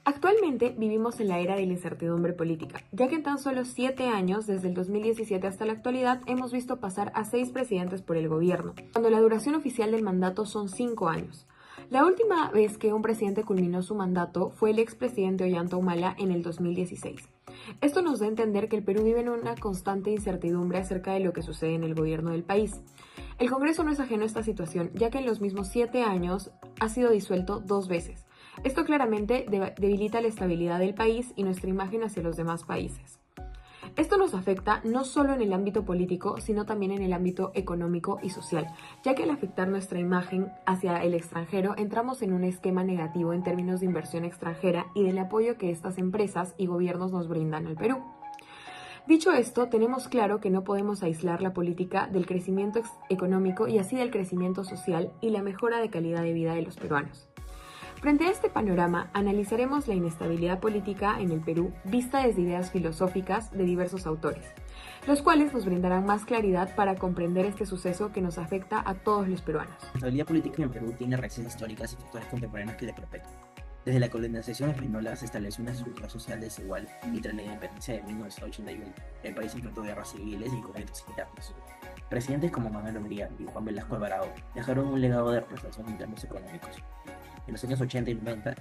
Actualmente vivimos en la era de la incertidumbre política, ya que en tan solo 7 años, desde el 2017 hasta la actualidad, hemos visto pasar a 6 presidentes por el gobierno, cuando la duración oficial del mandato son 5 años. La última vez que un presidente culminó su mandato fue el expresidente Ollanta Humala en el 2016. Esto nos da a entender que el Perú vive en una constante incertidumbre acerca de lo que sucede en el gobierno del país. El Congreso no es ajeno a esta situación, ya que en los mismos 7 años ha sido disuelto 2 veces. Esto claramente debilita la estabilidad del país y nuestra imagen hacia los demás países. Esto nos afecta no solo en el ámbito político, sino también en el ámbito económico y social, ya que al afectar nuestra imagen hacia el extranjero, entramos en un esquema negativo en términos de inversión extranjera y del apoyo que estas empresas y gobiernos nos brindan al Perú. Dicho esto, tenemos claro que no podemos aislar la política del crecimiento económico y así del crecimiento social y la mejora de calidad de vida de los peruanos. Frente a este panorama, analizaremos la inestabilidad política en el Perú vista desde ideas filosóficas de diversos autores, los cuales nos brindarán más claridad para comprender este suceso que nos afecta a todos los peruanos. La estabilidad política en Perú tiene raíces históricas y factores contemporáneos que le perpetúan. Desde la colonización española se estableció una estructura social desigual y tras la independencia de 1981, el país enfrentó guerras civiles y conflictos internos. Presidentes como Manuel Alegría y Juan Velasco Alvarado dejaron un legado de represión en términos económicos. En los años 80 y 90,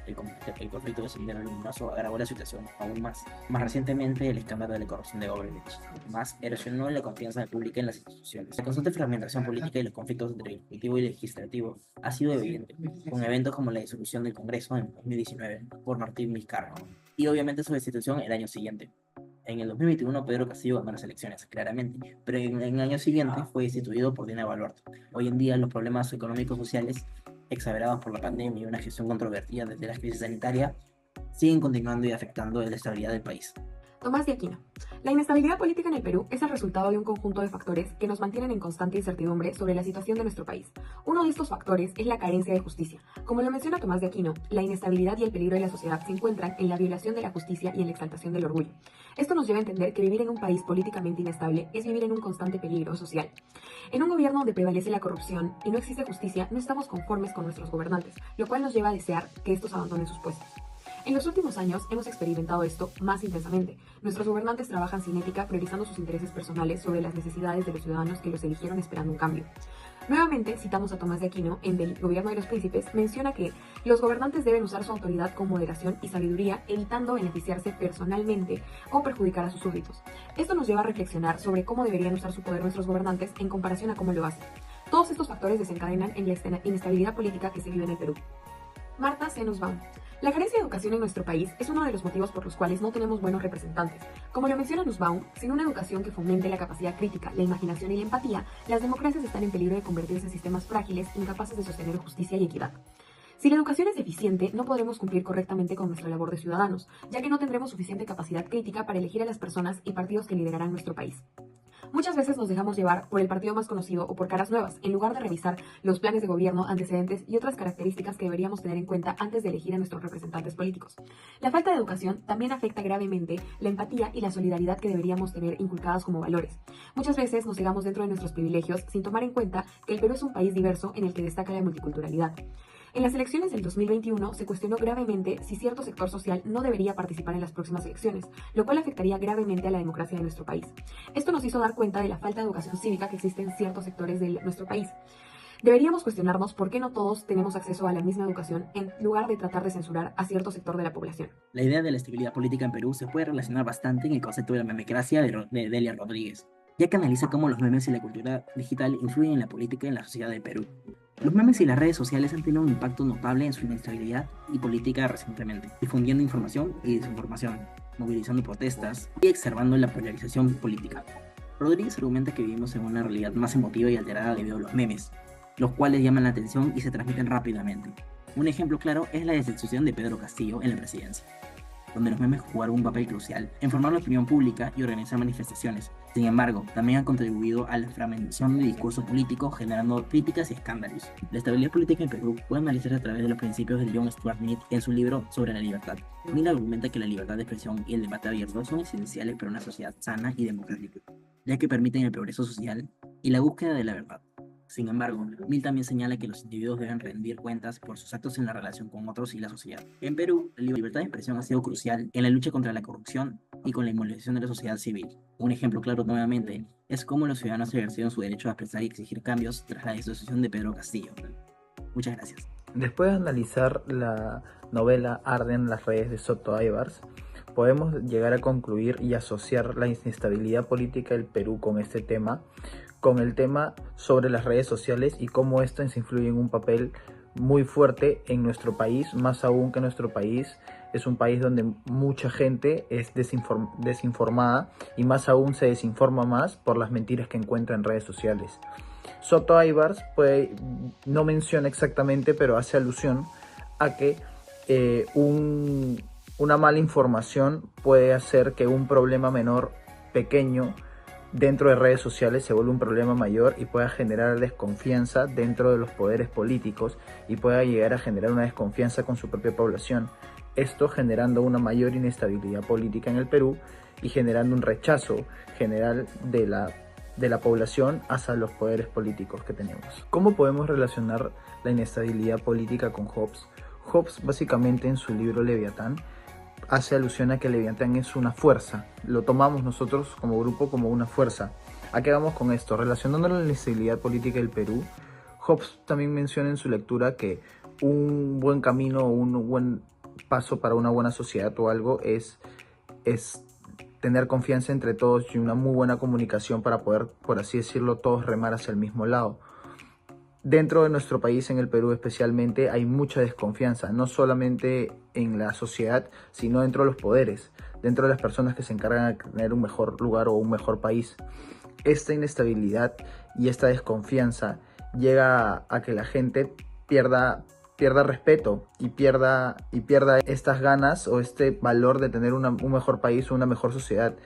el conflicto de Sendero Luminoso agravó la situación aún más. Más recientemente, el escándalo de la corrupción de Odebrecht más erosionó la confianza pública en las instituciones. La constante fragmentación política y los conflictos entre ejecutivo y legislativo ha sido evidente, con eventos como la disolución del Congreso en 2019 por Martín Vizcarra, y obviamente su destitución el año siguiente. En el 2021, Pedro Castillo ganó las elecciones, claramente, pero en el año siguiente fue destituido por Dina Boluarte. Hoy en día, los problemas económicos sociales exagerados por la pandemia y una gestión controvertida desde la crisis sanitaria, siguen continuando y afectando la estabilidad del país. Tomás de Aquino. La inestabilidad política en el Perú es el resultado de un conjunto de factores que nos mantienen en constante incertidumbre sobre la situación de nuestro país. Uno de estos factores es la carencia de justicia. Como lo menciona Tomás de Aquino, la inestabilidad y el peligro de la sociedad se encuentran en la violación de la justicia y en la exaltación del orgullo. Esto nos lleva a entender que vivir en un país políticamente inestable es vivir en un constante peligro social. En un gobierno donde prevalece la corrupción y no existe justicia, no estamos conformes con nuestros gobernantes, lo cual nos lleva a desear que estos abandonen sus puestos. En los últimos años hemos experimentado esto más intensamente. Nuestros gobernantes trabajan sin ética, priorizando sus intereses personales sobre las necesidades de los ciudadanos que los eligieron esperando un cambio. Nuevamente, citamos a Tomás de Aquino, en El Gobierno de los Príncipes, menciona que los gobernantes deben usar su autoridad con moderación y sabiduría, evitando beneficiarse personalmente o perjudicar a sus súbditos. Esto nos lleva a reflexionar sobre cómo deberían usar su poder nuestros gobernantes en comparación a cómo lo hacen. Todos estos factores desencadenan en la inestabilidad política que se vive en el Perú. Marta C. Nussbaum. La carencia de educación en nuestro país es uno de los motivos por los cuales no tenemos buenos representantes. Como lo menciona Nussbaum, sin una educación que fomente la capacidad crítica, la imaginación y la empatía, las democracias están en peligro de convertirse en sistemas frágiles, incapaces de sostener justicia y equidad. Si la educación es deficiente, no podremos cumplir correctamente con nuestra labor de ciudadanos, ya que no tendremos suficiente capacidad crítica para elegir a las personas y partidos que liderarán nuestro país. Muchas veces nos dejamos llevar por el partido más conocido o por caras nuevas, en lugar de revisar los planes de gobierno, antecedentes y otras características que deberíamos tener en cuenta antes de elegir a nuestros representantes políticos. La falta de educación también afecta gravemente la empatía y la solidaridad que deberíamos tener inculcadas como valores. Muchas veces nos cegamos dentro de nuestros privilegios sin tomar en cuenta que el Perú es un país diverso en el que destaca la multiculturalidad. En las elecciones del 2021 se cuestionó gravemente si cierto sector social no debería participar en las próximas elecciones, lo cual afectaría gravemente a la democracia de nuestro país. Esto nos hizo dar cuenta de la falta de educación cívica que existe en ciertos sectores de nuestro país. Deberíamos cuestionarnos por qué no todos tenemos acceso a la misma educación en lugar de tratar de censurar a cierto sector de la población. La idea de la estabilidad política en Perú se puede relacionar bastante en el concepto de la memecracia de Delia Rodríguez, ya que analiza cómo los memes y la cultura digital influyen en la política y en la sociedad del Perú. Los memes y las redes sociales han tenido un impacto notable en su inestabilidad y política recientemente, difundiendo información y desinformación, movilizando protestas y exacerbando la polarización política. Rodríguez argumenta que vivimos en una realidad más emotiva y alterada debido a los memes, los cuales llaman la atención y se transmiten rápidamente. Un ejemplo claro es la destitución de Pedro Castillo en la presidencia. donde los memes jugaron un papel crucial en formar la opinión pública y organizar manifestaciones. Sin embargo, también han contribuido a la fragmentación del discurso político, generando críticas y escándalos. La estabilidad política en Perú puede analizarse a través de los principios de John Stuart Mill en su libro sobre la libertad. Mill argumenta que la libertad de expresión y el debate abierto son esenciales para una sociedad sana y democrática, ya que permiten el progreso social y la búsqueda de la verdad. Sin embargo, Mill también señala que los individuos deben rendir cuentas por sus actos en la relación con otros y la sociedad. En Perú, la libertad de expresión ha sido crucial en la lucha contra la corrupción y con la inmovilización de la sociedad civil. Un ejemplo claro nuevamente es cómo los ciudadanos ejercieron su derecho a expresar y exigir cambios tras la disolución de Pedro Castillo. Muchas gracias. Después de analizar la novela Arden las redes de Soto Aybar, podemos llegar a concluir y asociar la inestabilidad política del Perú con este tema, con el tema sobre las redes sociales y cómo estas influyen un papel muy fuerte en nuestro país, más aún que nuestro país es un país donde mucha gente es desinformada y más aún se desinforma más por las mentiras que encuentra en redes sociales. Soto Aybar no menciona exactamente, pero hace alusión a que una mala información puede hacer que un problema menor, pequeño, dentro de redes sociales se vuelva un problema mayor y pueda generar desconfianza dentro de los poderes políticos y pueda llegar a generar una desconfianza con su propia población. Esto generando una mayor inestabilidad política en el Perú y generando un rechazo general de la población hacia los poderes políticos que tenemos. ¿Cómo podemos relacionar la inestabilidad política con Hobbes? Hobbes básicamente en su libro Leviatán hace alusión a que Leviatán es una fuerza. Lo tomamos nosotros como grupo como una fuerza. ¿A qué vamos con esto? Relacionando la inestabilidad política del Perú, Hobbes también menciona en su lectura que un buen camino o un buen paso para una buena sociedad o algo es tener confianza entre todos y una muy buena comunicación para poder, por así decirlo, todos remar hacia el mismo lado. Dentro de nuestro país, en el Perú especialmente, hay mucha desconfianza, no solamente en la sociedad, sino dentro de los poderes, dentro de las personas que se encargan de tener un mejor lugar o un mejor país. Esta inestabilidad y esta desconfianza llega a que la gente pierda respeto y pierda estas ganas o este valor de tener un mejor país o una mejor sociedad.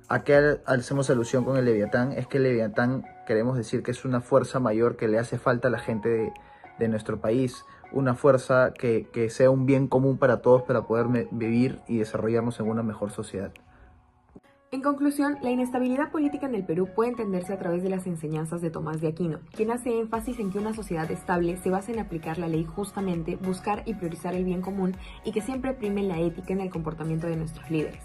¿A qué hacemos alusión con el Leviatán? Es que el Leviatán queremos decir que es una fuerza mayor que le hace falta a la gente de nuestro país, una fuerza que sea un bien común para todos para poder vivir y desarrollarnos en una mejor sociedad. En conclusión, la inestabilidad política en el Perú puede entenderse a través de las enseñanzas de Tomás de Aquino, quien hace énfasis en que una sociedad estable se basa en aplicar la ley justamente, buscar y priorizar el bien común y que siempre prime la ética en el comportamiento de nuestros líderes.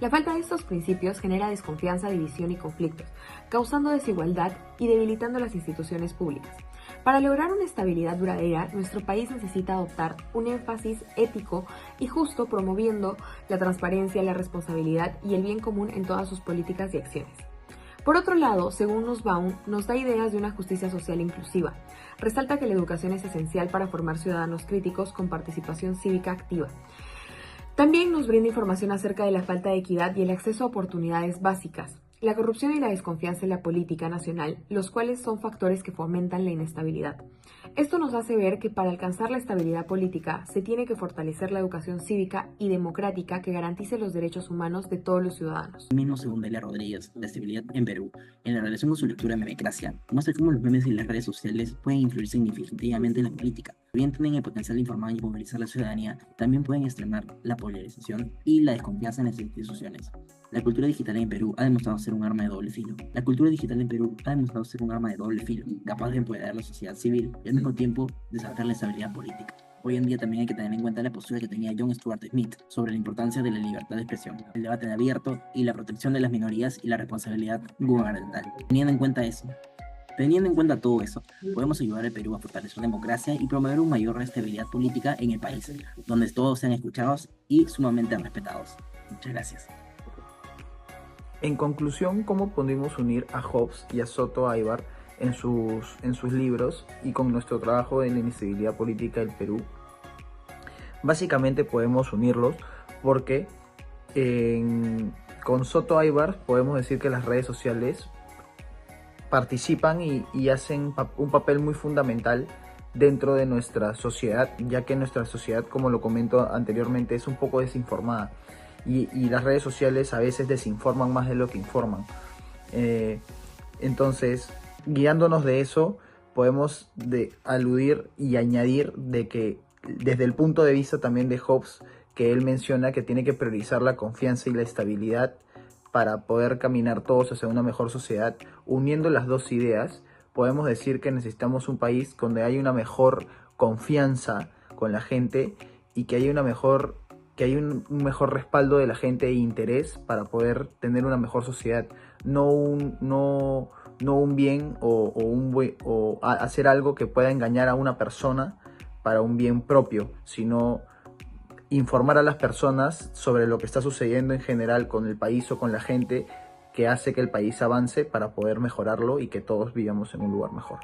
La falta de estos principios genera desconfianza, división y conflictos, causando desigualdad y debilitando las instituciones públicas. Para lograr una estabilidad duradera, nuestro país necesita adoptar un énfasis ético y justo, promoviendo la transparencia, la responsabilidad y el bien común en todas sus políticas y acciones. Por otro lado, según Nussbaum, nos da ideas de una justicia social inclusiva. Resalta que la educación es esencial para formar ciudadanos críticos con participación cívica activa. También nos brinda información acerca de la falta de equidad y el acceso a oportunidades básicas, la corrupción y la desconfianza en la política nacional, los cuales son factores que fomentan la inestabilidad. Esto nos hace ver que para alcanzar la estabilidad política se tiene que fortalecer la educación cívica y democrática que garantice los derechos humanos de todos los ciudadanos. Mismo según Delia Rodríguez, la estabilidad en Perú, en la relación con su lectura Memecracia, muestra cómo los memes y las redes sociales pueden influir significativamente en la política. Si bien tienen el potencial de informar y movilizar a la ciudadanía, también pueden extremar la polarización y la desconfianza en las instituciones. La cultura digital en Perú ha demostrado ser un arma de doble filo. La cultura digital en Perú ha demostrado ser un arma de doble filo, capaz de empoderar a la sociedad civil y al mismo tiempo desatar la estabilidad política. Hoy en día también hay que tener en cuenta la postura que tenía John Stuart Smith sobre la importancia de la libertad de expresión, el debate abierto y la protección de las minorías y la responsabilidad gubernamental. Teniendo en cuenta todo eso, podemos ayudar al Perú a fortalecer la democracia y promover una mayor estabilidad política en el país, donde todos sean escuchados y sumamente respetados. Muchas gracias. En conclusión, ¿cómo podemos unir a Hobbes y a Soto Aybar en sus libros y con nuestro trabajo en la inestabilidad política del Perú? Básicamente podemos unirlos porque con Soto Aybar podemos decir que las redes sociales participan y hacen un papel muy fundamental dentro de nuestra sociedad, ya que nuestra sociedad, como lo comento anteriormente, es un poco desinformada. y las redes sociales a veces desinforman más de lo que informan. Entonces, guiándonos de eso, podemos aludir y añadir de que desde el punto de vista también de Hobbes, que él menciona que tiene que priorizar la confianza y la estabilidad para poder caminar todos hacia una mejor sociedad, uniendo las dos ideas, podemos decir que necesitamos un país donde haya una mejor confianza con la gente y que haya un mejor respaldo de la gente e interés para poder tener una mejor sociedad, no un bien o hacer algo que pueda engañar a una persona para un bien propio, sino informar a las personas sobre lo que está sucediendo en general con el país o con la gente, que hace que el país avance para poder mejorarlo y que todos vivamos en un lugar mejor.